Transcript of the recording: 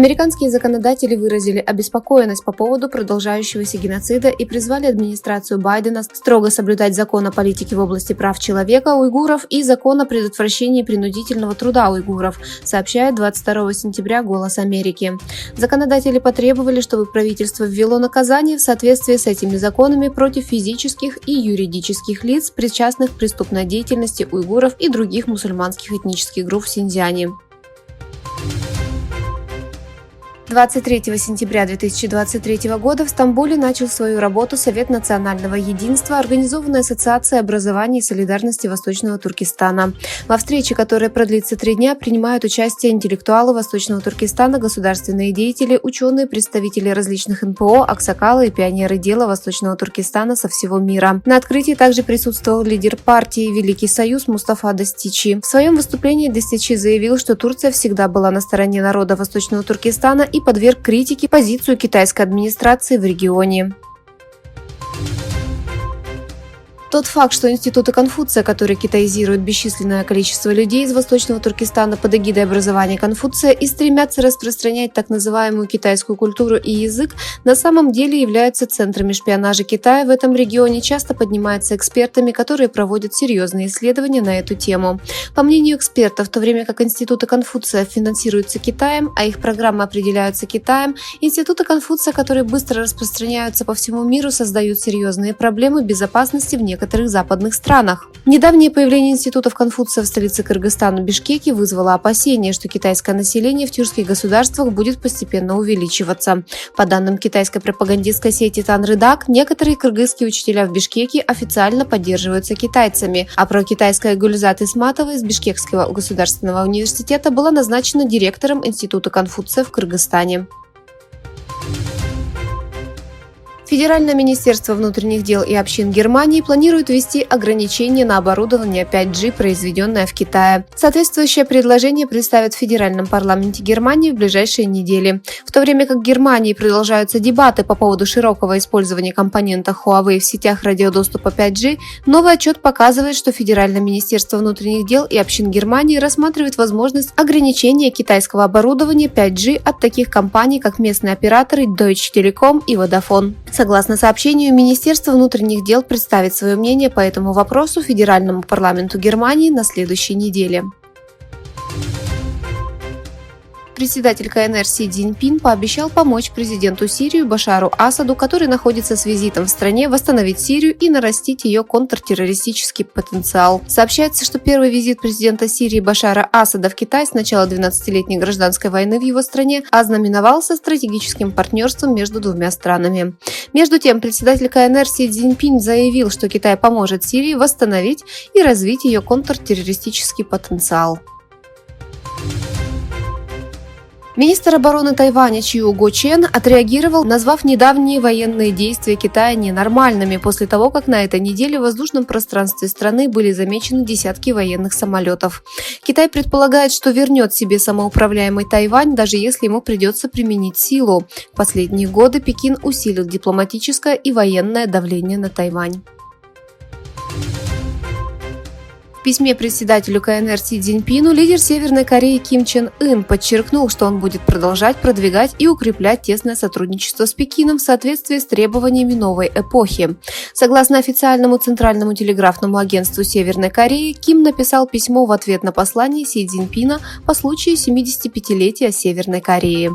Американские законодатели выразили обеспокоенность по поводу продолжающегося геноцида и призвали администрацию Байдена строго соблюдать закон о политике в области прав человека уйгуров и закон о предотвращении принудительного труда уйгуров, сообщает 22 сентября «Голос Америки». Законодатели потребовали, чтобы правительство ввело наказание в соответствии с этими законами против физических и юридических лиц, причастных к преступной деятельности уйгуров и других мусульманских этнических групп в Синьцзяне. 23 сентября 2023 года в Стамбуле начал свою работу Совет национального единства, организованная Ассоциацией образования и солидарности Восточного Туркестана. Во встрече, которая продлится 3 дня, принимают участие интеллектуалы Восточного Туркестана, государственные деятели, ученые, представители различных НПО, аксакалы и пионеры дела Восточного Туркестана со всего мира. На открытии также присутствовал лидер партии «Великий Союз» Мустафа Дастичи. В своем выступлении Дастичи заявил, что Турция всегда была на стороне народа Восточного Туркестана и подверг критике позицию китайской администрации в регионе. Тот факт, что институты Конфуция, которые китаизируют бесчисленное количество людей из Восточного Туркестана под эгидой образования Конфуция и стремятся распространять так называемую китайскую культуру и язык, на самом деле являются центрами шпионажа Китая в этом регионе, часто поднимается экспертами, которые проводят серьезные исследования на эту тему. По мнению экспертов, в то время как институты Конфуция финансируются Китаем, а их программы определяются Китаем, институты Конфуция, которые быстро распространяются по всему миру, создают серьезные проблемы безопасности в некоторых западных странах. Недавнее появление институтов Конфуция в столице Кыргызстана Бишкеке вызвало опасения, что китайское население в тюркских государствах будет постепенно увеличиваться. По данным китайской пропагандистской сети Танрыдак, некоторые кыргызские учителя в Бишкеке официально поддерживаются китайцами, а прокитайская Гульзат Исматова из Бишкекского государственного университета была назначена директором института Конфуция в Кыргызстане. Федеральное министерство внутренних дел и общин Германии планирует ввести ограничения на оборудование 5G, произведенное в Китае. Соответствующее предложение представят в Федеральном парламенте Германии в ближайшие недели. В то время как в Германии продолжаются дебаты по поводу широкого использования компонента Huawei в сетях радиодоступа 5G, новый отчет показывает, что Федеральное министерство внутренних дел и общин Германии рассматривает возможность ограничения китайского оборудования 5G от таких компаний, как местные операторы Deutsche Telekom и Vodafone. Согласно сообщению, Министерство внутренних дел представит свое мнение по этому вопросу Федеральному парламенту Германии на следующей неделе. Председатель КНР Си Цзиньпин пообещал помочь президенту Сирии Башару Асаду, который находится с визитом в стране, восстановить Сирию и нарастить ее контртеррористический потенциал. Сообщается, что первый визит президента Сирии Башара Асада в Китай с начала 12-летней гражданской войны в его стране ознаменовался стратегическим партнерством между двумя странами. Между тем, председатель КНР Си Цзиньпин заявил, что Китай поможет Сирии восстановить и развить ее контртеррористический потенциал. Министр обороны Тайваня Чиу Го-чен отреагировал, назвав недавние военные действия Китая ненормальными после того, как на этой неделе в воздушном пространстве страны были замечены десятки военных самолетов. Китай предполагает, что вернет себе самоуправляемый Тайвань, даже если ему придется применить силу. В последние годы Пекин усилил дипломатическое и военное давление на Тайвань. В письме председателю КНР Си Цзиньпину лидер Северной Кореи Ким Чен Ын подчеркнул, что он будет продолжать продвигать и укреплять тесное сотрудничество с Пекином в соответствии с требованиями новой эпохи. Согласно официальному Центральному телеграфному агентству Северной Кореи, Ким написал письмо в ответ на послание Си Цзиньпина по случаю 75-летия Северной Кореи.